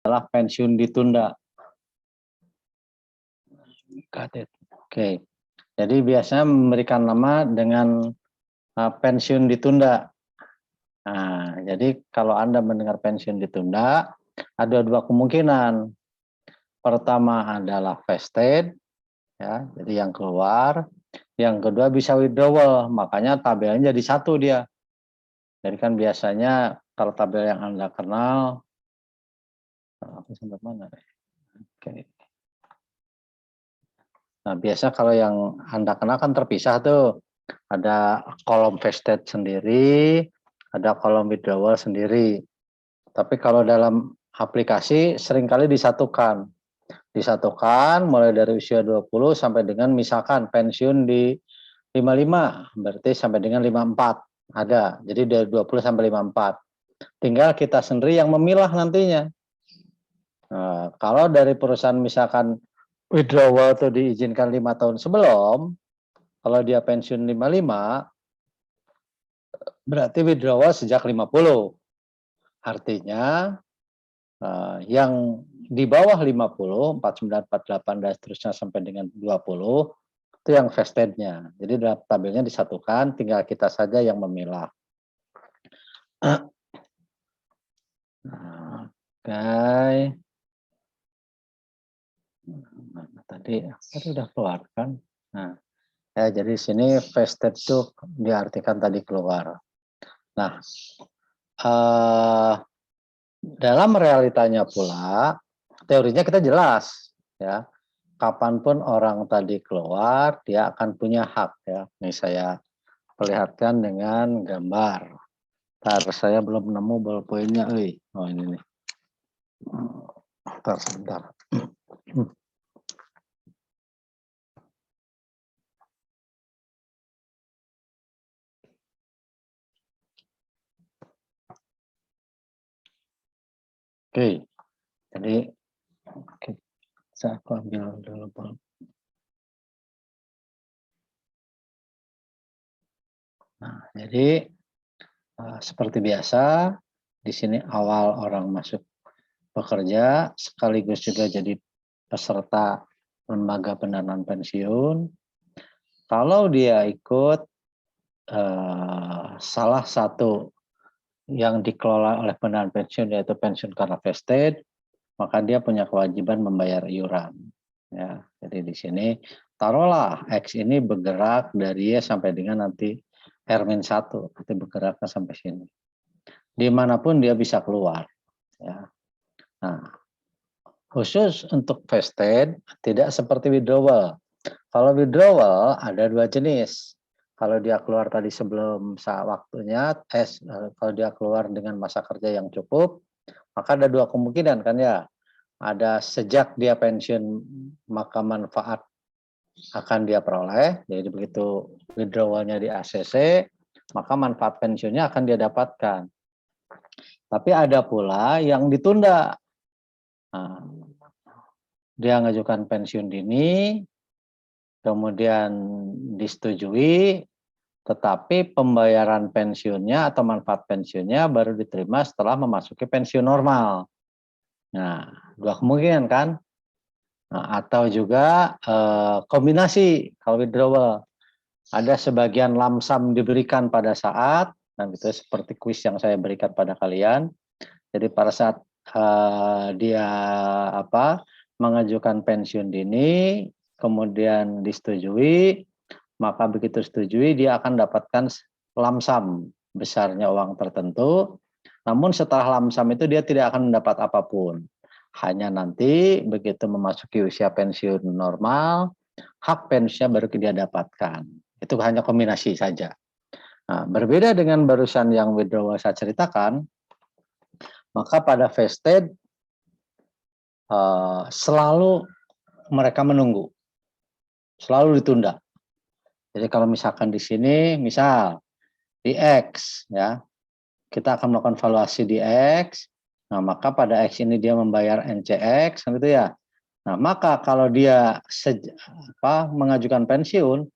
adalah pensiun ditunda. Oke. Jadi biasanya memberikan nama dengan pensiun ditunda. Nah, jadi kalau Anda mendengar pensiun ditunda, ada dua kemungkinan. Pertama adalah vested, ya, jadi yang keluar. Yang kedua bisa withdrawal, makanya tabelnya jadi satu dia. Jadi kan biasanya kalau tabel yang Anda kenal, aku sampai mana? Oke. Nah, biasa kalau yang Anda kenal kan terpisah tuh. Ada kolom vested sendiri, ada kolom withdrawal sendiri. Tapi kalau dalam aplikasi seringkali disatukan. Disatukan mulai dari usia 20 sampai dengan misalkan pensiun di 55, berarti sampai dengan 54 ada. Jadi dari 20 sampai 54. Tinggal kita sendiri yang memilah nantinya. Nah, kalau dari perusahaan misalkan withdrawal itu diizinkan 5 tahun sebelum, kalau dia pensiun 55, berarti withdrawal sejak 50. Artinya yang di bawah 50, 49, 48 dan seterusnya sampai dengan 20 itu yang vestednya. Jadi dalam tabelnya disatukan, tinggal kita saja yang memilah. Oke. Tadi sudah keluar kan? Nah, ya jadi sini vested itu diartikan tadi keluar. Nah, dalam realitanya pula, teorinya kita jelas, ya. Kapanpun orang tadi keluar, dia akan punya hak, ya. Ini saya perlihatkan dengan gambar. Ntar saya belum nemu ballpointnya, oh ini nih. Sebentar. Oke, jadi saya ambil dulu. Nah, jadi seperti biasa, di sini awal orang masuk bekerja, sekaligus juga jadi peserta lembaga pendanaan pensiun. Kalau dia ikut salah satu yang dikelola oleh pendanaan pensiun, yaitu pensiun karena vested, maka dia punya kewajiban membayar iuran. Ya, jadi di sini taruhlah X ini bergerak dari Y sampai dengan nanti R-1, nanti bergeraknya sampai sini. Dimanapun dia bisa keluar. Ya. Nah, khusus untuk vested tidak seperti withdrawal. Kalau withdrawal ada dua jenis. Kalau dia keluar tadi sebelum waktunya, kalau dia keluar dengan masa kerja yang cukup, maka ada dua kemungkinan kan ya. Ada sejak dia pensiun maka manfaat akan dia peroleh. Jadi begitu withdrawalnya di ACC, maka manfaat pensiunnya akan dia dapatkan. Tapi ada pula yang ditunda. Nah, dia mengajukan pensiun dini, kemudian disetujui, tetapi pembayaran pensiunnya atau manfaat pensiunnya baru diterima setelah memasuki pensiun normal. Nah, dua kemungkinan kan? Nah, atau juga kombinasi kalau withdrawal. Ada sebagian lamsam diberikan pada saat, dan itu seperti kuis yang saya berikan pada kalian. Jadi pada saat dia mengajukan pensiun dini, kemudian disetujui, maka begitu setujui dia akan dapatkan lamsam besarnya uang tertentu. Namun setelah lamsam itu dia tidak akan mendapat apapun. Hanya nanti begitu memasuki usia pensiun normal, hak pensiunnya baru dia dapatkan. Itu hanya kombinasi saja. Nah, berbeda dengan barusan yang withdrawal saya ceritakan, maka pada vested selalu mereka menunggu, selalu ditunda. Jadi kalau misalkan di sini, misal di X, ya, kita akan melakukan valuasi di X. Nah, maka pada X ini dia membayar NCX, gitu ya. Nah, maka kalau dia mengajukan pensiun,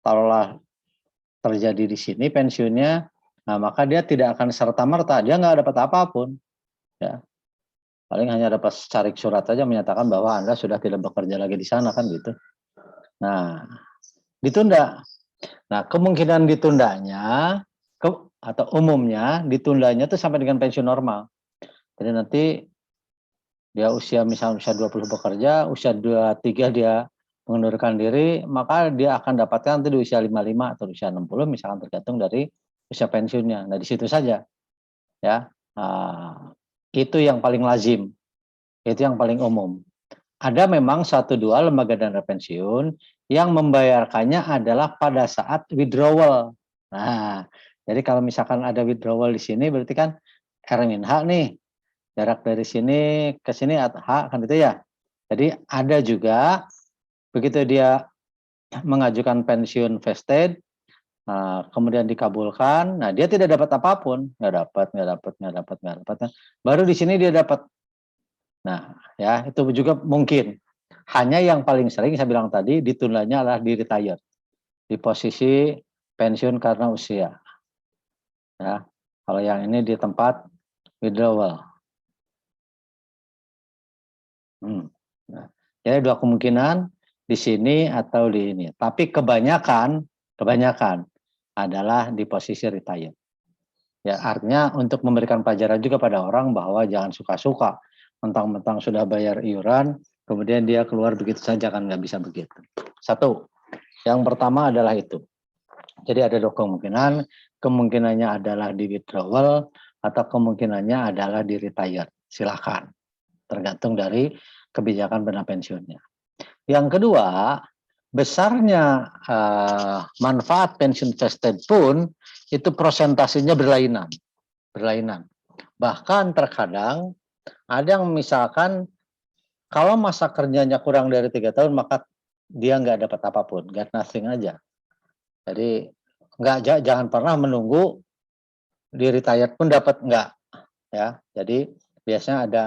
taruhlah terjadi di sini pensiunnya, nah maka dia tidak akan serta-merta, dia nggak dapat apapun. Ya. Paling hanya dapat secarik surat saja menyatakan bahwa Anda sudah tidak bekerja lagi di sana kan gitu. Nah, ditunda. Nah, kemungkinan ditundanya atau umumnya ditundanya itu sampai dengan pensiun normal. Jadi nanti dia usia misalnya usia 20 bekerja, usia 23 dia mengundurkan diri, maka dia akan dapatkan nanti di usia 55 atau usia 60 misalkan tergantung dari usia pensiunnya. Nah, di situ saja ya. Nah, itu yang paling lazim. Itu yang paling umum. Ada memang satu dua lembaga dana pensiun yang membayarkannya adalah pada saat withdrawal. Nah, jadi kalau misalkan ada withdrawal di sini berarti kan H nih, jarak dari sini ke sini H kan itu ya. Jadi ada juga begitu dia mengajukan pensiun vested, kemudian dikabulkan, nah dia tidak dapat apapun, nggak dapat. Baru di sini dia dapat. Nah, ya itu juga mungkin. Hanya yang paling sering saya bilang tadi ditundanya adalah di retire, di posisi pensiun karena usia. Ya, kalau yang ini di tempat withdrawal. Nah, jadi dua kemungkinan di sini atau di ini. Tapi kebanyakan adalah di posisi retire. Ya, artinya untuk memberikan pelajaran juga pada orang bahwa jangan suka-suka mentang-mentang sudah bayar iuran, kemudian dia keluar begitu saja, kan nggak bisa begitu. Satu, yang pertama adalah itu. Jadi ada dua kemungkinan, kemungkinannya adalah di withdrawal atau kemungkinannya adalah di retire. Silakan, tergantung dari kebijakan dana pensiunnya. Yang kedua, besarnya manfaat pensiun vested pun itu persentasenya berlainan. Bahkan terkadang ada yang misalkan kalau masa kerjanya kurang dari 3 tahun maka dia nggak dapat apapun, get nothing aja. Jadi jangan pernah menunggu di retired pun dapat nggak ya. Jadi biasanya ada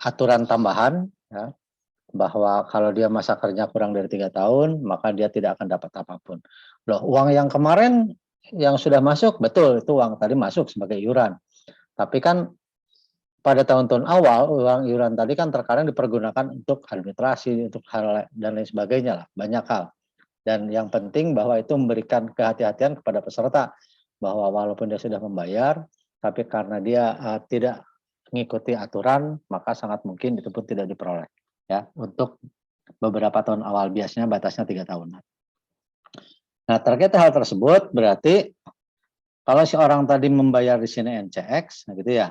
aturan tambahan ya, bahwa kalau dia masa kerja kurang dari 3 tahun maka dia tidak akan dapat apapun. Loh, uang yang kemarin yang sudah masuk betul itu uang tadi masuk sebagai iuran. Tapi kan pada tahun-tahun awal uang iuran tadi kan terkadang dipergunakan untuk administrasi, untuk hal dan lain sebagainya lah, banyak hal. Dan yang penting bahwa itu memberikan kehati-hatian kepada peserta bahwa walaupun dia sudah membayar, tapi karena dia tidak mengikuti aturan, maka sangat mungkin itu pun tidak diperoleh. Ya, untuk beberapa tahun awal, biasanya batasnya 3 tahunan. Nah, terkait hal tersebut berarti kalau si orang tadi membayar di sini NCX, nah gitu ya.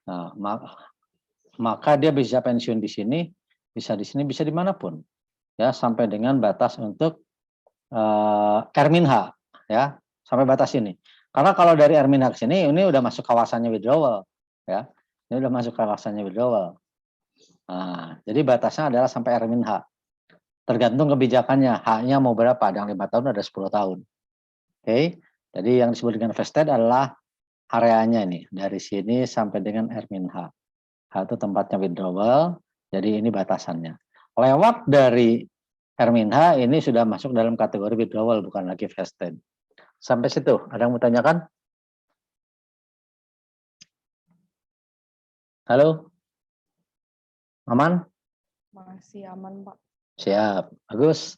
Nah, maka dia bisa pensiun di sini, bisa dimanapun, ya sampai dengan batas untuk H, ya sampai batas ini. Karena kalau dari H ke sini, ini udah masuk kawasannya withdrawal, ya, ini udah masuk kawasannya withdrawal. Nah, jadi batasnya adalah sampai H. Tergantung kebijakannya, H-nya mau berapa, ada yang 5 tahun, ada 10 tahun. Oke, jadi yang disebut dengan vested adalah areanya ini, dari sini sampai dengan H. H itu tempatnya withdrawal, jadi ini batasannya. Lewat dari H ini sudah masuk dalam kategori withdrawal, bukan lagi vested. Sampai situ, ada yang mau tanyakan? Halo? Aman? Masih aman, Pak. Siap, bagus.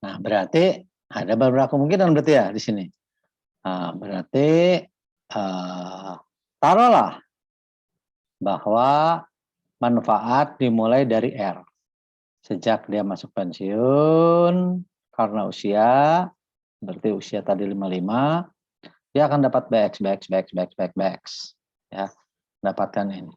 Nah, berarti ada beberapa kemungkinan berarti ya di sini. Nah, berarti taruhlah bahwa manfaat dimulai dari R. Sejak dia masuk pensiun, karena usia, berarti usia tadi 55, dia akan dapat BX. Ya, dapatkan ini.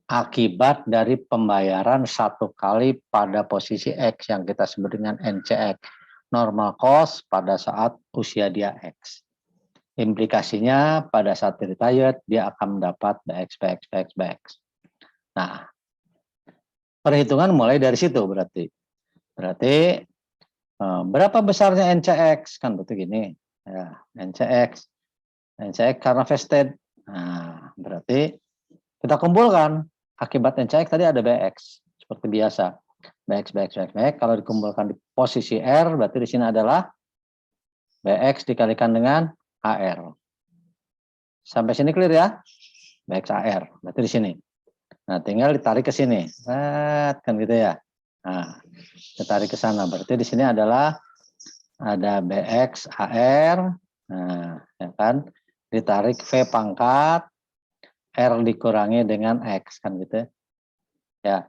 Akibat dari pembayaran satu kali pada posisi X yang kita sebut dengan NCX, normal cost pada saat usia dia X. Implikasinya pada saat retired dia akan mendapat BX. Nah, perhitungan mulai dari situ berarti. Berarti berapa besarnya NCX kan betul gini ya, NCX karena vested. Nah, berarti kita kumpulkan akibat NCX tadi ada BX seperti biasa. BX. Kalau dikumpulkan di posisi R berarti di sini adalah BX dikalikan dengan AR. Sampai sini clear ya? BXAR, berarti di sini. Nah, tinggal ditarik ke sini. Kan gitu ya. Nah, ditarik ke sana. Berarti di sini adalah ada BXAR. Nah, ya kan? Ditarik V pangkat R dikurangi dengan X kan gitu ya.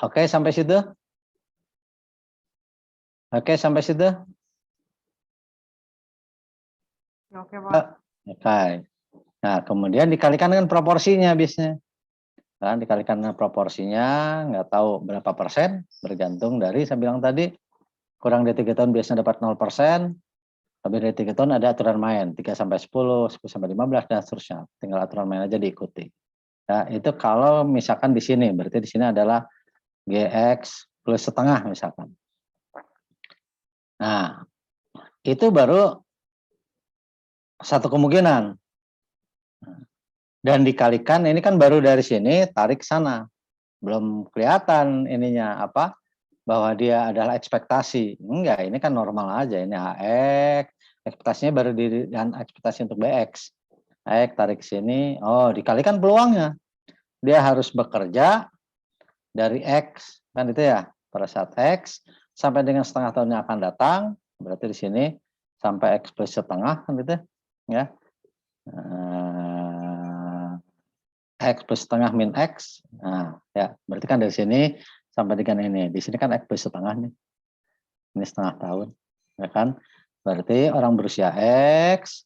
Oke, sampai situ? Oke, sampai situ? Oke, Pak. Oke. Nah, kemudian dikalikan dengan proporsinya biasanya. Kan dikalikan dengan proporsinya, nggak tahu berapa persen, bergantung dari saya bilang tadi, kurang dari 3 tahun biasanya dapat 0%, lebih dari 3 tahun ada aturan main, 3 sampai 10, 10 sampai 15 dan seterusnya. Tinggal aturan main aja diikuti. Nah, itu kalau misalkan di sini, berarti di sini adalah GX plus setengah misalkan. Nah, itu baru satu kemungkinan. Dan dikalikan, ini kan baru dari sini, tarik sana. Belum kelihatan ininya apa, bahwa dia adalah ekspektasi. Enggak, ini kan normal aja. Ini AX, ekspektasinya baru dengan ekspektasi untuk BX. AX tarik sini, oh dikalikan peluangnya. Dia harus bekerja dari X, kan itu ya, pada saat X, sampai dengan setengah tahun yang akan datang, berarti di sini sampai X plus setengah, kan gitu ya. X plus setengah min X, nah ya, berarti kan dari sini sampai dengan ini, di sini kan X plus setengah nih, ini setengah tahun, ya kan, berarti orang berusia X,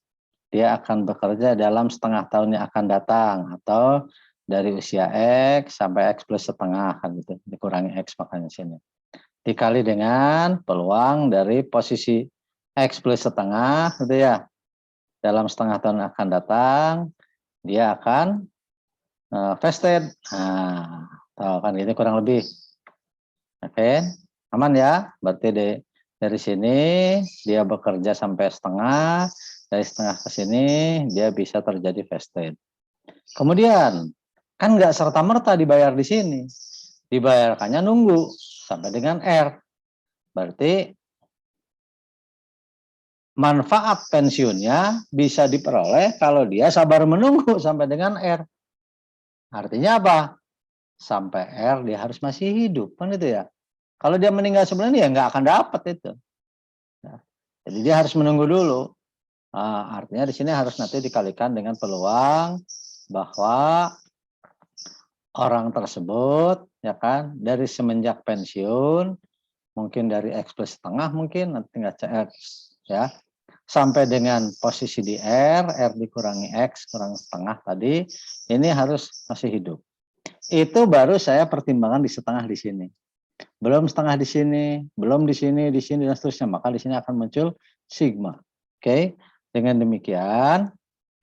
dia akan bekerja dalam setengah tahun yang akan datang, atau dari usia X sampai X plus setengah, kan gitu, dikurangi X makanya sini. Dikali dengan peluang dari posisi X plus setengah, gitu ya, dalam setengah tahun yang akan datang, dia akan vested. Nah, kan ini kurang lebih. Oke, aman ya. Berarti dari sini dia bekerja sampai setengah, dari setengah ke sini dia bisa terjadi vested. Kemudian kan nggak serta-merta dibayar di sini, dibayarkannya nunggu sampai dengan R. Berarti manfaat pensiunnya bisa diperoleh kalau dia sabar menunggu sampai dengan R. Artinya apa? Sampai R dia harus masih hidup, kan itu ya. Kalau dia meninggal sebelum ini ya nggak akan dapat itu. Ya. Jadi dia harus menunggu dulu. Nah, artinya di sini harus nanti dikalikan dengan peluang bahwa orang tersebut ya kan dari semenjak pensiun mungkin dari X plus setengah mungkin nanti nggak CX ya sampai dengan posisi di R dikurangi X kurang setengah tadi ini harus masih hidup. Itu baru saya pertimbangkan di setengah di sini. Belum setengah di sini, belum di sini dan seterusnya. Maka di sini akan muncul sigma. Oke, dengan demikian,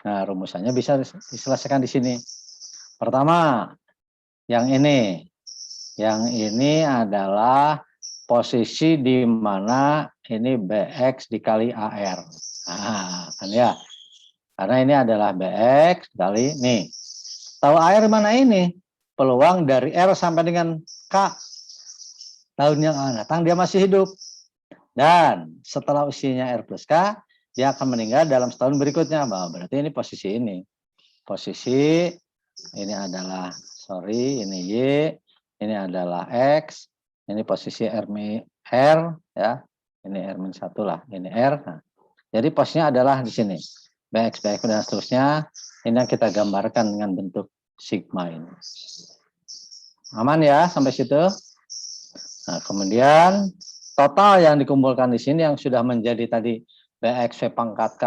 nah rumusannya bisa diselesaikan di sini. Pertama, yang ini adalah posisi di mana ini BX dikali AR. Nah, kan ya. Karena ini adalah BX kali nih. Tahu AR mana ini? Peluang dari R sampai dengan K. Tahun yang akan datang dia masih hidup. Dan setelah usianya R plus K, dia akan meninggal dalam setahun berikutnya. Berarti ini posisi ini. Posisi ini adalah, ini Y, ini adalah X, ini posisi R ya. Ini R-1 lah, ini R. Nah, jadi posisinya adalah di sini. BX, BX, dan seterusnya. Ini yang kita gambarkan dengan bentuk sigma ini. Aman ya sampai situ? Nah, kemudian total yang dikumpulkan di sini yang sudah menjadi tadi BXV pangkat K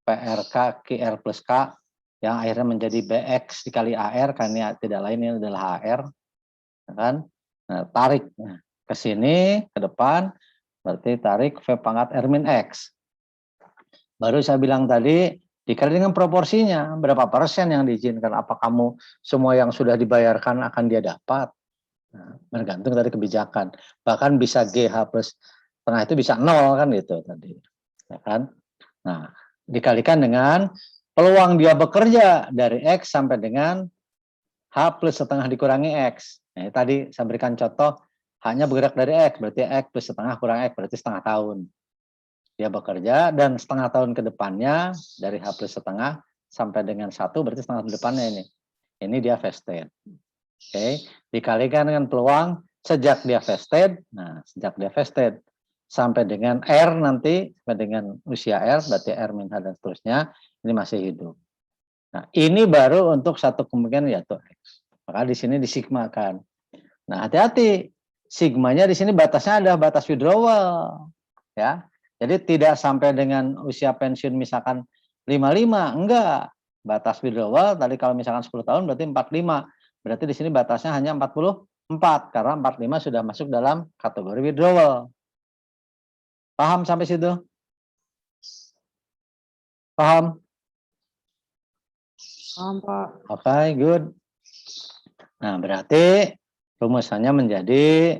PRK QR plus K yang akhirnya menjadi BX dikali AR karena tidak lain ini adalah AR kan. Nah, tarik ke sini ke depan berarti tarik V pangkat R min X. Baru saya bilang tadi dikali dengan proporsinya berapa persen yang diizinkan, apa kamu semua yang sudah dibayarkan akan dia dapat. Nah, bergantung dari kebijakan. Bahkan bisa GH plus setengah itu bisa 0 kan gitu tadi. Ya kan? Nah, dikalikan dengan peluang dia bekerja dari X sampai dengan H plus setengah dikurangi X. Nah, tadi saya berikan contoh hanya bergerak dari X, berarti X plus setengah kurang X, berarti setengah tahun. dia bekerja, dan setengah tahun ke depannya dari H plus setengah sampai dengan 1 berarti setengah tahun depannya ini. Ini dia vested. Oke, dikalikan dengan peluang sejak dia vested. Nah, sejak dia vested sampai dengan R nanti, sampai dengan usia R, berarti R min H dan seterusnya, ini masih hidup. Nah, ini baru untuk satu kemungkinan yaitu X. Maka di sini disigmakan. Nah, hati-hati. Sigmanya di sini batasnya ada batas withdrawal. Ya. Jadi tidak sampai dengan usia pensiun misalkan 55, enggak. Batas withdrawal tadi kalau misalkan 10 tahun berarti 45. Berarti di sini batasnya hanya 44 karena 45 sudah masuk dalam kategori withdrawal. Paham sampai situ? Paham? Paham, Pak. Oke, good. Nah, berarti rumusannya menjadi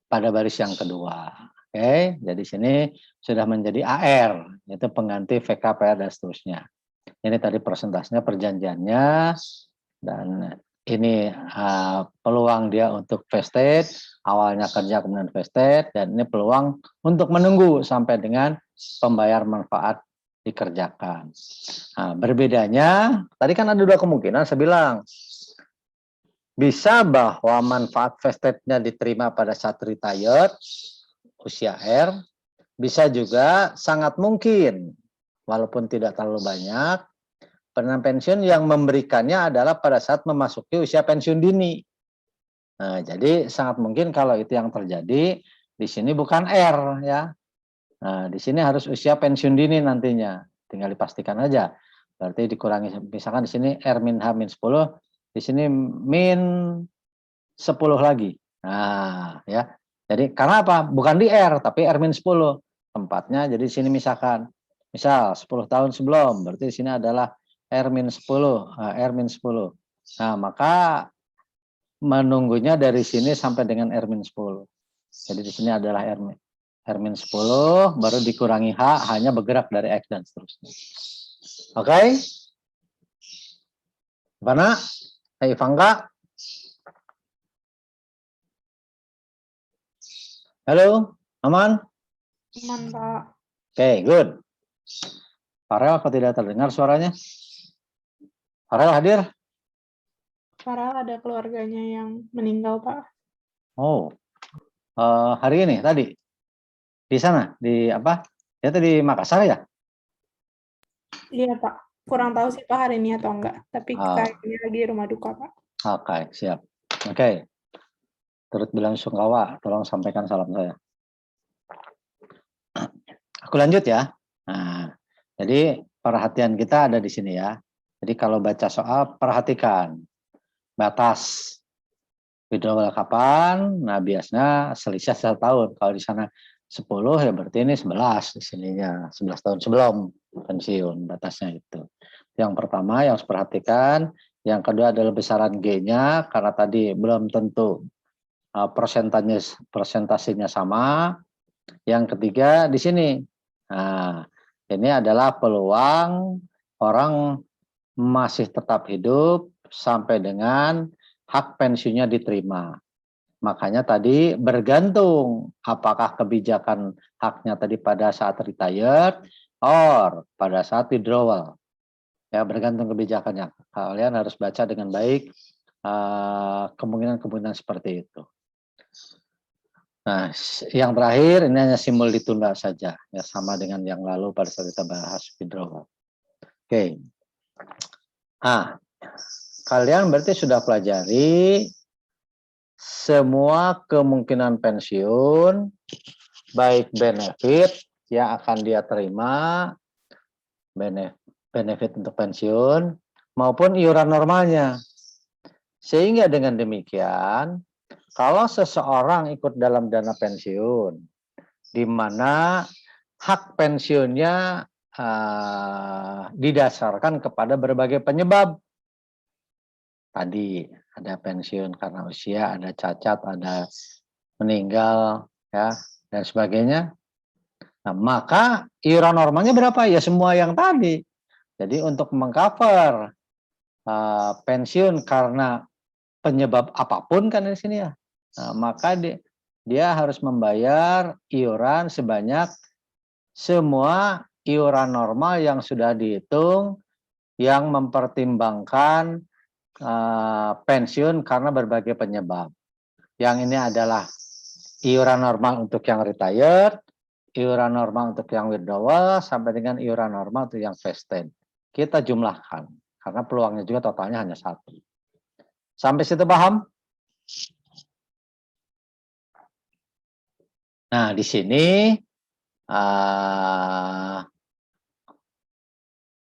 pada baris yang kedua. Oke, jadi sini sudah menjadi AR, yaitu pengganti VK, PR, dan seterusnya. Ini tadi persentasenya, perjanjiannya, dan ini peluang dia untuk vested, awalnya kerja kemudian vested, dan ini peluang untuk menunggu sampai dengan pembayar manfaat dikerjakan. Nah, berbedanya, tadi kan ada dua kemungkinan, saya bilang, bisa bahwa manfaat vested-nya diterima pada saat retired, usia R, bisa juga sangat mungkin, walaupun tidak terlalu banyak, penerimaan pensiun yang memberikannya adalah pada saat memasuki usia pensiun dini. Nah, jadi sangat mungkin kalau itu yang terjadi, di sini bukan R ya. Nah, di sini harus usia pensiun dini nantinya. Tinggal dipastikan aja. Berarti dikurangi, misalkan di sini R min H min 10, di sini min 10 lagi. Nah, ya. Jadi karena apa? Bukan di R, tapi R min 10. Tempatnya jadi di sini misalkan. Misal 10 tahun sebelum, berarti di sini adalah R min 10, R min 10. Nah, maka menunggunya dari sini sampai dengan R min 10. Jadi di sini adalah R min 10, baru dikurangi H, hanya bergerak dari X dan seterusnya. Oke? Mana? Ivangka? Halo? Aman? Aman, Pak. Oke, good. Farel, apa tidak terdengar suaranya? Farel hadir? Farel ada keluarganya yang meninggal, Pak. Oh, hari ini tadi di sana di apa? Ya tadi Makassar ya? Iya, Pak. Kurang tahu sih Pak hari ini atau enggak. Tapi kayaknya lagi di rumah duka, Pak. Oke, siap. Oke. Turut bilang sungkawa, tolong sampaikan salam saya. Aku lanjut ya. Nah, jadi perhatian kita ada di sini ya. Jadi kalau baca soal perhatikan batas withdrawal kapan. Nah, biasanya selisih 1 tahun. Kalau di sana 10 ya berarti ini 11 di sininya, 11 tahun sebelum pensiun batasnya itu. Yang pertama yang harus perhatikan, yang kedua adalah besaran G-nya karena tadi belum tentu persentasenya sama. Yang ketiga di sini. Nah, ini adalah peluang orang masih tetap hidup sampai dengan hak pensiunnya diterima. Makanya tadi bergantung apakah kebijakan haknya tadi pada saat retired or pada saat withdrawal. Ya, bergantung kebijakannya. Kalian harus baca dengan baik kemungkinan-kemungkinan seperti itu. Nah, yang terakhir ini hanya simbol ditunda saja, ya sama dengan yang lalu pada saat kita bahas withdrawal. Oke. Nah, kalian berarti sudah pelajari semua kemungkinan pensiun, baik benefit yang akan dia terima, benefit untuk pensiun, maupun iuran normalnya. Sehingga dengan demikian, kalau seseorang ikut dalam dana pensiun, di mana hak pensiunnya didasarkan kepada berbagai penyebab. Tadi ada pensiun karena usia, ada cacat, ada meninggal, ya dan sebagainya. Nah, maka iuran normalnya berapa? Ya semua yang tadi. Jadi untuk mengcover pensiun karena penyebab apapun kan di sini ya. Nah, maka dia harus membayar iuran sebanyak semua iuran normal yang sudah dihitung yang mempertimbangkan pensiun karena berbagai penyebab. Yang ini adalah iuran normal untuk yang retired, iuran normal untuk yang withdrawal, sampai dengan iuran normal untuk yang vested. Kita jumlahkan, karena peluangnya juga totalnya hanya 1. Sampai situ paham? Nah, di sini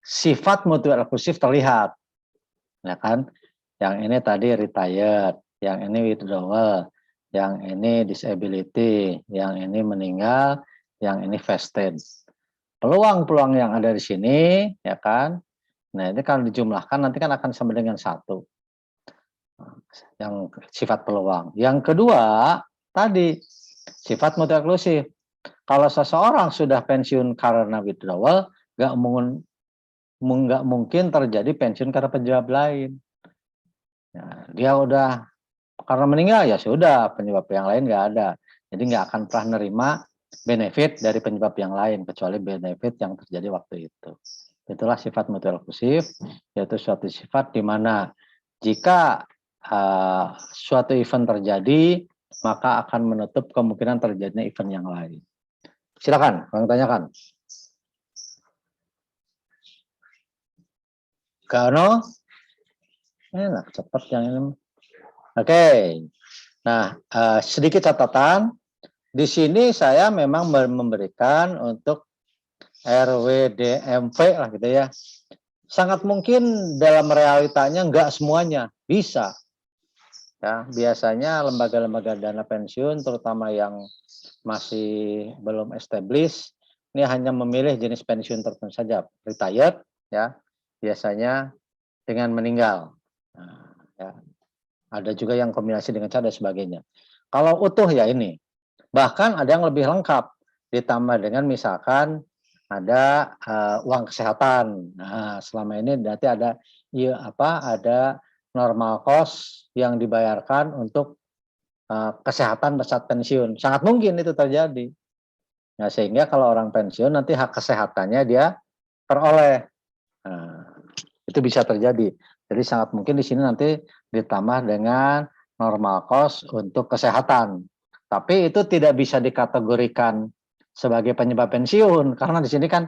sifat mutual eksklusif terlihat. Ya kan? Yang ini tadi retired, yang ini withdrawal, yang ini disability, yang ini meninggal, yang ini vested. Peluang-peluang yang ada di sini, ya kan? Nah, ini kalau dijumlahkan nanti kan akan sama dengan 1. Yang sifat peluang. Yang kedua, tadi sifat mutual eksklusif. Kalau seseorang sudah pensiun karena withdrawal, nggak mungkin terjadi pensiun karena penyebab lain. Ya, dia udah karena meninggal ya sudah, penyebab yang lain nggak ada. Jadi nggak akan pernah nerima benefit dari penyebab yang lain kecuali benefit yang terjadi waktu itu. Itulah sifat mutual eksklusif, yaitu suatu sifat di mana jika suatu event terjadi, maka akan menutup kemungkinan terjadinya event yang lain. Silakan, Bang tanyakan. Karena enak cepat yang ini. Oke. Nah, sedikit catatan. Di sini saya memang memberikan untuk RWDMV lah gitu ya. Sangat mungkin dalam realitanya enggak semuanya bisa. Ya, biasanya lembaga-lembaga dana pensiun terutama yang masih belum established ini hanya memilih jenis pensiun tertentu saja, retired ya, biasanya dengan meninggal. Nah, ya. Ada juga yang kombinasi dengan cara dan sebagainya. Kalau utuh ya ini. Bahkan ada yang lebih lengkap ditambah dengan misalkan ada uang kesehatan. Nah, selama ini berarti ada ada normal cost yang dibayarkan untuk kesehatan saat pensiun. Sangat mungkin itu terjadi. Nah, sehingga kalau orang pensiun nanti hak kesehatannya dia peroleh. Nah, itu bisa terjadi. Jadi sangat mungkin di sini nanti ditambah dengan normal cost untuk kesehatan. Tapi itu tidak bisa dikategorikan sebagai penyebab pensiun karena di sini kan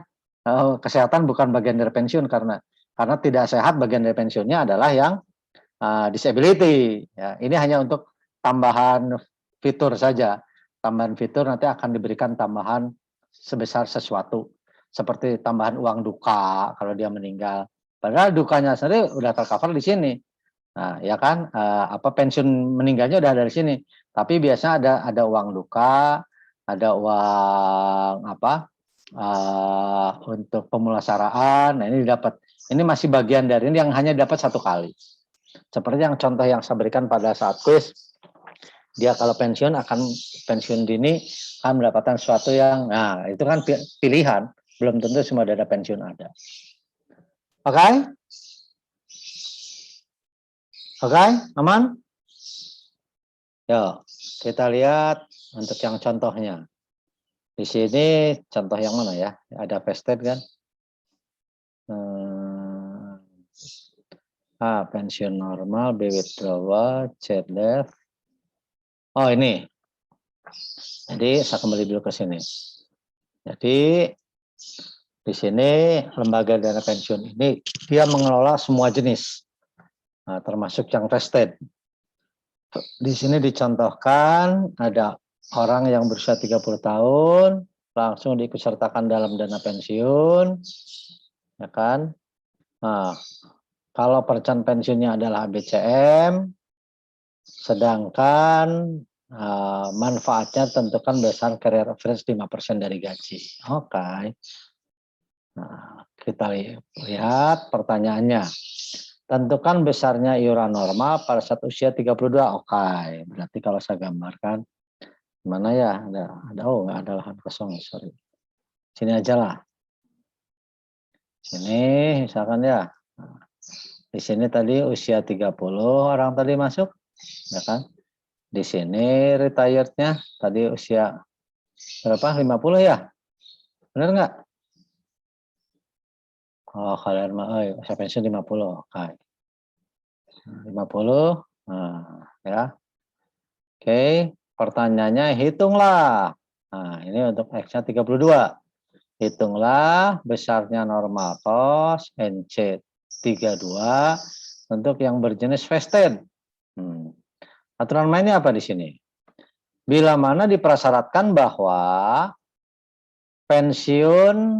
kesehatan bukan bagian dari pensiun karena tidak sehat bagian dari pensiunnya adalah yang disability. Ya, ini hanya untuk tambahan fitur saja. Tambahan fitur nanti akan diberikan tambahan sebesar sesuatu seperti tambahan uang duka kalau dia meninggal. Padahal dukanya sendiri udah tercover di sini. Nah, ya kan pensiun meninggalnya udah dari sini. Tapi biasanya ada uang duka, ada uang untuk pemulasaraan. Nah, ini dapat. Ini masih bagian dari ini yang hanya dapat 1 kali. Seperti yang contoh yang saya berikan pada saat kuis, dia kalau pensiun akan pensiun dini akan mendapatkan sesuatu yang, nah itu kan pilihan, belum tentu semua dana pensiun ada. Oke? Oke, aman? Yuk, kita lihat untuk yang contohnya. Di sini contoh yang mana ya? Ada vested kan? Pensiun normal, B withdrawal, C death. Oh ini. Jadi saya kembali dulu ke sini. Jadi di sini lembaga dana pensiun ini dia mengelola semua jenis, termasuk yang vested. Di sini dicontohkan ada orang yang berusia 30 tahun langsung diikutsertakan dalam dana pensiun, ya kan? Nah, kalau perencanaan pensiunnya adalah BCM, sedangkan manfaatnya tentukan berdasarkan career average 5% dari gaji. Oke. Nah, kita lihat pertanyaannya. Tentukan besarnya iuran normal pada saat usia 32. Oke. Berarti kalau saya gambarkan mana ya? Ada nggak ada lahan kosong, sorry. Sini aja lah. Sini misalkan ya. Nah, di sini tadi usia 30 orang tadi masuk, ya kan? Di sini retirednya tadi usia berapa? 50 ya? Benar nggak? Oh, kalian saya pensiun 50. Oke. 50. Nah, ya. Oke, pertanyaannya hitunglah. Nah, ini untuk X-nya 32. Hitunglah besarnya normal cos NC 32 untuk yang berjenis vested. Aturan mainnya apa di sini? Bila mana dipersyaratkan bahwa pensiun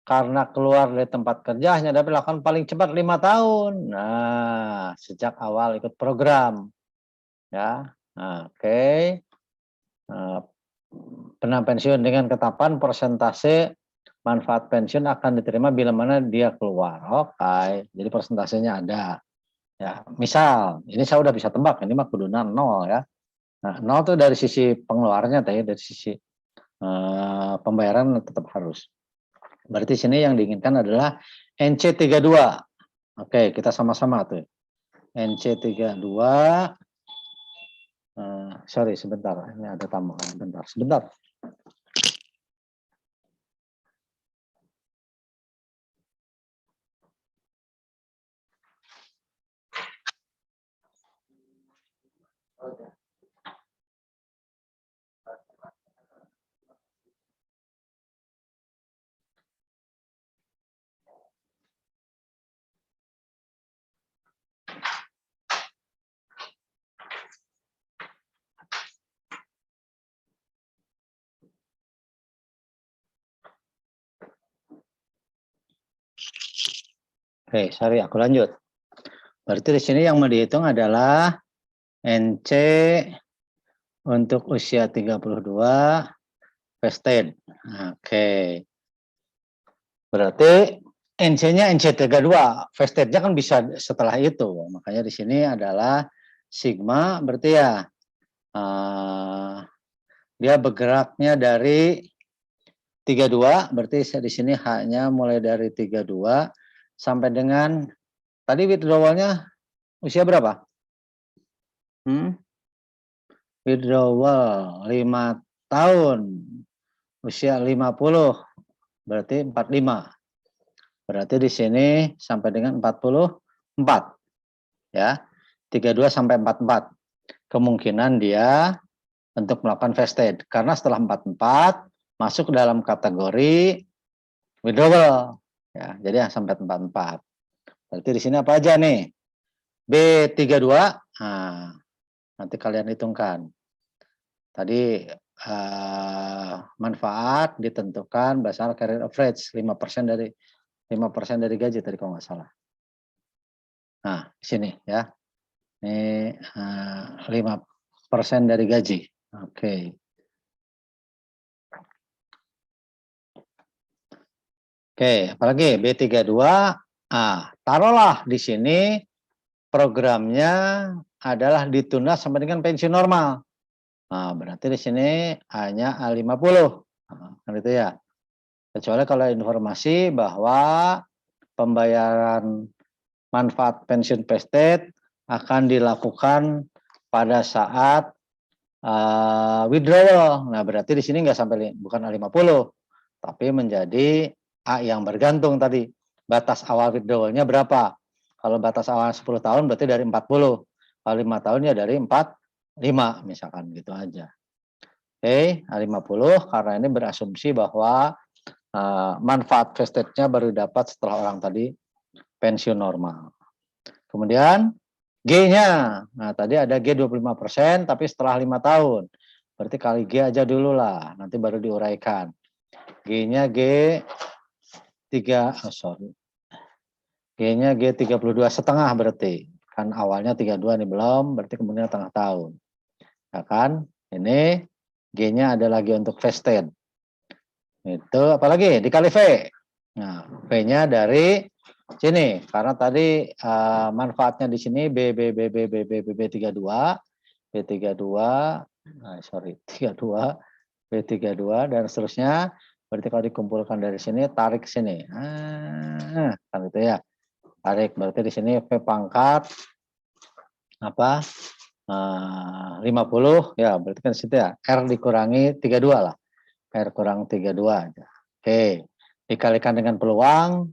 karena keluar dari tempat kerja hanya dapat dilakukan paling cepat 5 tahun. Nah, sejak awal ikut program. Ya, nah, oke. Penambah pensiun dengan ketetapan persentase manfaat pensiun akan diterima bila mana dia keluar. Oke, jadi persentasenya ada. Ya, misal ini saya udah bisa tebak, ini mah kudunya 0 ya. Nah, 0 itu dari sisi pengeluarannya tadi, dari sisi pembayaran tetap harus. Berarti sini yang diinginkan adalah NC32. Oke, kita sama-sama tuh. NC32. Sorry, sebentar. Ini ada tamu. Sebentar. Oke, sorry, aku lanjut. Berarti di sini yang mau dihitung adalah NC untuk usia 32 vested. Oke. Berarti NC-nya NC32, vested-nya kan bisa setelah itu. Makanya di sini adalah sigma, berarti ya dia bergeraknya dari 32, berarti di sini hanya mulai dari 32 sampai dengan tadi withdrawal-nya usia berapa? Withdrawal 5 tahun, usia 50, berarti 45. Berarti di sini sampai dengan 44. Ya. 32 sampai 44. Kemungkinan dia untuk melakukan vested karena setelah 44 masuk dalam kategori withdrawal. Ya, jadi sampai 44. Berarti di sini apa aja nih? B32. Nah, nanti kalian hitungkan. Tadi manfaat ditentukan berdasarkan career average 5% dari gaji tadi kalau nggak salah. Nah, di sini ya. Ini 5% dari gaji. Oke. Oke, apalagi B32. Taruhlah di sini programnya adalah ditunda sampai dengan pensiun normal. Nah, berarti di sini hanya A50. Kan itu ya. Kecuali kalau informasi bahwa pembayaran manfaat pensiun vested akan dilakukan pada saat withdrawal. Nah, berarti di sini nggak sampai, bukan A50, tapi menjadi A yang bergantung tadi. Batas awal withdrawalnya berapa? Kalau batas awal 10 tahun berarti dari 40. Kalau 5 tahun ya dari 45 misalkan gitu aja. Oke, A50 karena ini berasumsi bahwa manfaat vested-nya baru dapat setelah orang tadi pensiun normal. Kemudian G-nya, nah tadi ada G 25%, tapi setelah 5 tahun. Berarti kali G aja dulu lah, nanti baru diuraikan. G-nya G-nya G 32,5 berarti. Kan awalnya 32 nih belum, berarti kemudian tengah tahun. Ya kan? Ini G-nya ada lagi untuk vested. Itu apalagi dikali V. Nah, V-nya dari sini karena tadi manfaatnya di sini B32 B32 dan seterusnya. Berarti kalau dikumpulkan dari sini tarik sini. Kan itu ya. Tarik berarti di sini V pangkat apa? 50 ya, berarti kan situ ya R dikurangi 32 lah. R kurang 32 aja. Oke, dikalikan dengan peluang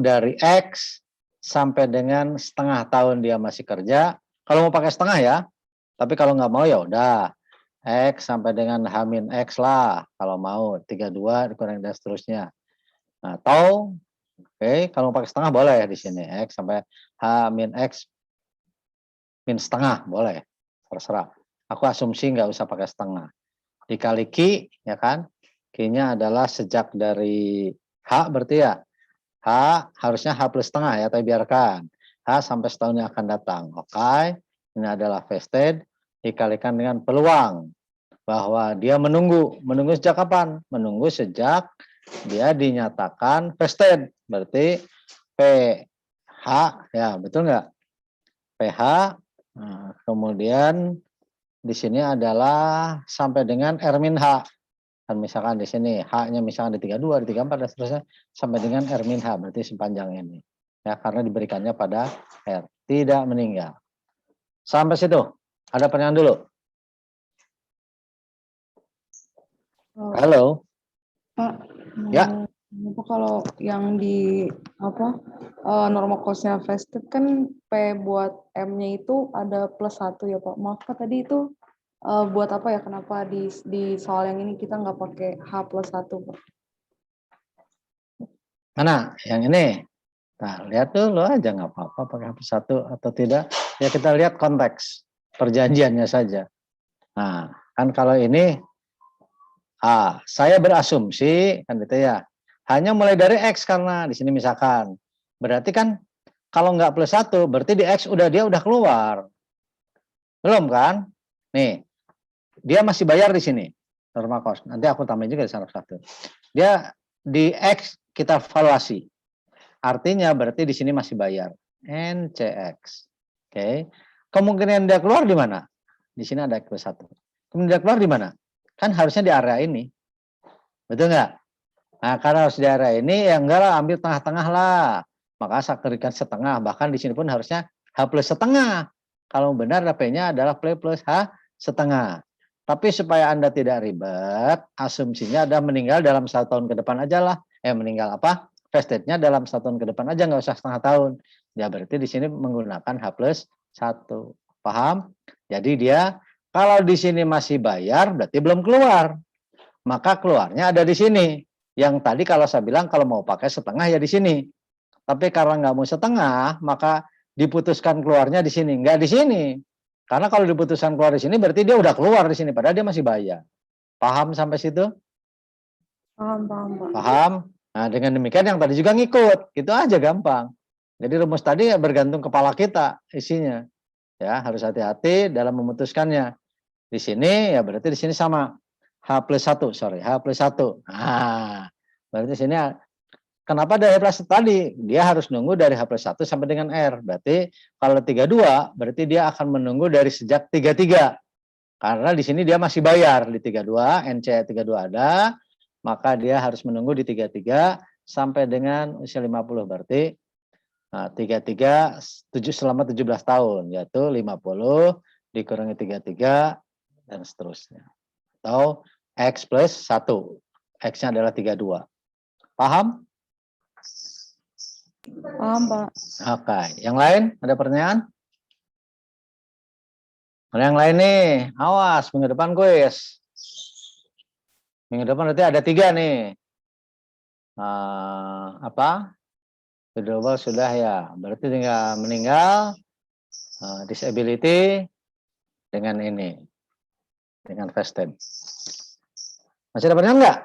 dari X sampai dengan setengah tahun dia masih kerja. Kalau mau pakai setengah ya, tapi kalau nggak mau ya udah X sampai dengan H-X lah. Kalau mau 32 dikurangi dan seterusnya. Nah, atau kalau mau pakai setengah boleh di sini X sampai H-X min setengah boleh, terserah. Aku asumsi nggak usah pakai setengah. Dikali Q, ya kan? Q-nya adalah sejak dari H berarti ya. H harusnya H plus setengah ya, tapi biarkan. H sampai setahun yang akan datang. Oke, ini adalah vested dikalikan dengan peluang bahwa dia menunggu. Menunggu sejak kapan? Menunggu sejak dia dinyatakan vested. Berarti PH, ya betul nggak? PH, nah, kemudian di sini adalah sampai dengan R-H. Dan misalkan di sini H-nya misalkan di 32, di 34 dan seterusnya sampai dengan R-H, berarti sepanjang ini. Ya, karena diberikannya pada R, tidak meninggal. Sampai situ. Ada pertanyaan dulu? Halo. Pak, Ya. apa kalau yang di normal cost-nya vested kan P buat M-nya itu ada +1 ya Pak. Maaf Pak, tadi itu buat apa ya? Kenapa di soal yang ini kita nggak pakai H+1 Pak? Mana? Yang ini? Nah, lihat dulu aja nggak apa-apa pakai H+1 atau tidak. Ya kita lihat konteks perjanjiannya saja. Nah, kan kalau ini saya berasumsi kan gitu ya. Hanya mulai dari X karena di sini misalkan. Berarti kan kalau nggak +1 berarti di X dia udah keluar. Belum kan? Nih. Dia masih bayar di sini. Normal cost. Nanti aku tambahin juga di sana satu. Dia di X kita valuasi. Artinya berarti di sini masih bayar. NCX. Oke. Kemungkinan dia keluar di mana? Di sini ada +1. Kemudian dia keluar di mana? Kan harusnya di area ini. Betul nggak? Nah, karena harus di area ini, ya enggak lah, ambil tengah-tengah lah. Maka saya berikan setengah. Bahkan di sini pun harusnya H plus setengah. Kalau benar P-nya adalah P plus H setengah. Tapi supaya Anda tidak ribet, asumsinya ada meninggal dalam 1 tahun ke depan aja lah. Meninggal apa? Vested-nya dalam 1 tahun ke depan aja, nggak usah setengah tahun. Ya berarti di sini menggunakan H plus 1. Paham? Jadi dia, kalau di sini masih bayar, berarti belum keluar. Maka keluarnya ada di sini. Yang tadi kalau saya bilang kalau mau pakai setengah ya di sini. Tapi karena nggak mau setengah, maka diputuskan keluarnya di sini. Nggak di sini. Karena kalau diputuskan keluar di sini berarti dia udah keluar di sini. Padahal dia masih bayar. Paham sampai situ? Paham, Pak. Paham? Nah, dengan demikian yang tadi juga ngikut. Gitu aja gampang. Jadi rumus tadi ya bergantung kepala kita isinya. Ya, harus hati-hati dalam memutuskannya. Di sini ya berarti di sini sama. H plus 1, H plus 1. Nah, berarti sini kenapa dari H plus 1 tadi? Dia harus nunggu dari H plus 1 sampai dengan R. Berarti kalau 32, berarti dia akan menunggu dari sejak 33. Karena di sini dia masih bayar di 32, NC 32 ada, maka dia harus menunggu di 33 sampai dengan usia 50. Berarti 33 selama 17 tahun, yaitu 50 dikurangi 33 dan seterusnya. Atau X plus 1. X-nya adalah 32. Paham? Paham, Pak. Oke. Yang lain? Ada pertanyaan? Yang lain nih. Awas, minggu depan kuis. Minggu depan berarti ada 3 nih. Withdrawal sudah ya. Berarti tinggal meninggal, disability, dengan ini. Dengan vested. Masih ada pertanyaan nggak?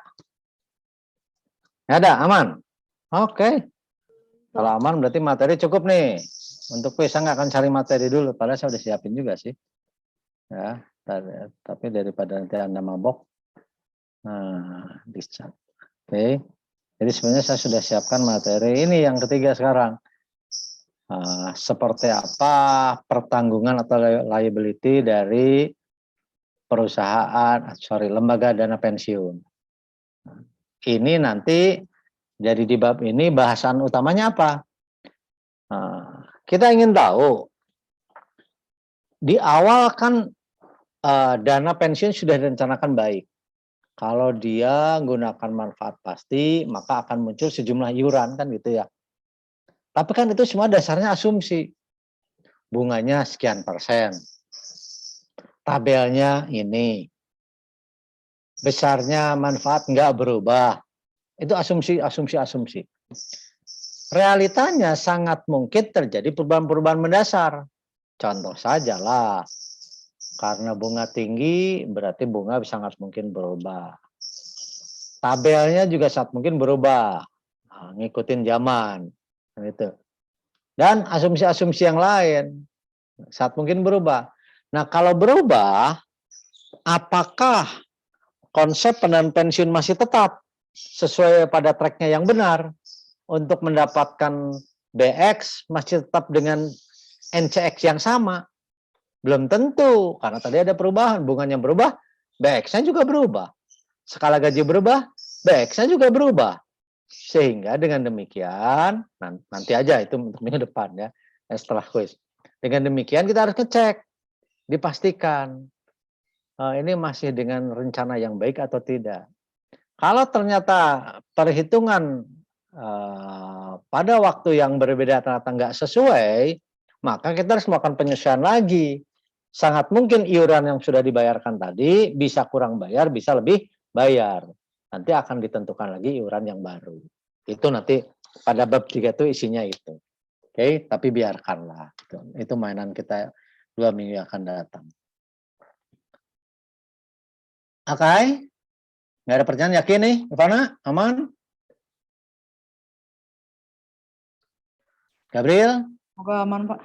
Nggak ada, aman? Oke. Kalau aman berarti materi cukup nih. Untuk kuis saya nggak akan cari materi dulu, padahal saya udah siapin juga sih. Ya, tapi daripada nanti Anda mabok, discharge. Oke. Jadi sebenarnya saya sudah siapkan materi ini yang ketiga sekarang. Seperti apa pertanggungan atau liability dari perusahaan, lembaga dana pensiun. Ini nanti jadi di bab ini bahasan utamanya apa? Kita ingin tahu di awal kan dana pensiun sudah direncanakan baik. Kalau dia gunakan manfaat pasti, maka akan muncul sejumlah iuran, kan gitu ya. Tapi kan itu semua dasarnya asumsi. Bunganya sekian persen. Tabelnya ini. Besarnya manfaat nggak berubah. Itu asumsi. Realitanya sangat mungkin terjadi perubahan-perubahan mendasar. Contoh saja lah. Karena bunga tinggi, berarti bunga sangat mungkin berubah. Tabelnya juga sangat mungkin berubah. Nah, ngikutin zaman. Gitu. Dan asumsi-asumsi yang lain sangat mungkin berubah. Nah, kalau berubah, apakah konsep pendanaan pensiun masih tetap sesuai pada tracknya yang benar untuk mendapatkan BX masih tetap dengan NCX yang sama? Belum tentu, karena tadi ada perubahan, bunganya berubah, BX-nya juga berubah. Skala gaji berubah, BX-nya juga berubah. Sehingga dengan demikian, nanti aja itu untuk minggu depan ya, setelah kuis. Dengan demikian kita harus ngecek, dipastikan ini masih dengan rencana yang baik atau tidak. Kalau ternyata perhitungan pada waktu yang berbeda ternyata nggak sesuai, maka kita harus melakukan penyesuaian lagi. Sangat mungkin iuran yang sudah dibayarkan tadi bisa kurang bayar, bisa lebih bayar. Nanti akan ditentukan lagi iuran yang baru. Itu nanti pada bab 3 itu isinya itu. Oke, tapi biarkanlah. Itu mainan kita 2 minggu yang akan datang. Oke, nggak ada pertanyaan, yakin nih, Ivana? Aman? Gabriel? Semoga aman, Pak.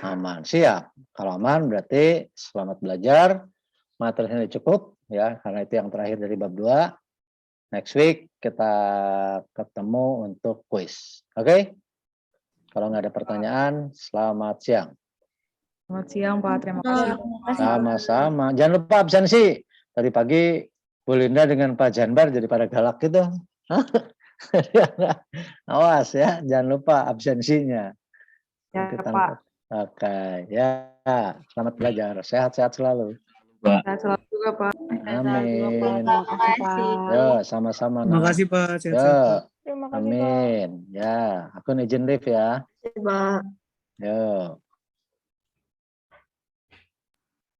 Aman, siap. Kalau aman berarti selamat belajar. Materinya cukup ya, karena itu yang terakhir dari bab 2. Next week kita ketemu untuk quiz. Oke? Kalau nggak ada pertanyaan, selamat siang. Selamat siang, Pak. Terima kasih. Sama-sama. Jangan lupa absensi. Tadi pagi Bu Linda dengan Pak Janbar jadi pada galak gitu. Awas ya, jangan lupa absensinya. Ya, Kita Pak. Oke, ya. Selamat belajar. Sehat-sehat selalu. Sehat selalu juga, Pak. Amin. Terima kasih, Pak. Yo, sama-sama. Terima Nak. kasih Pak, Yo, sehat-sehat Pak. Terima kasih, Pak. amin. Ya, aku izin live ya. Pak. Yo.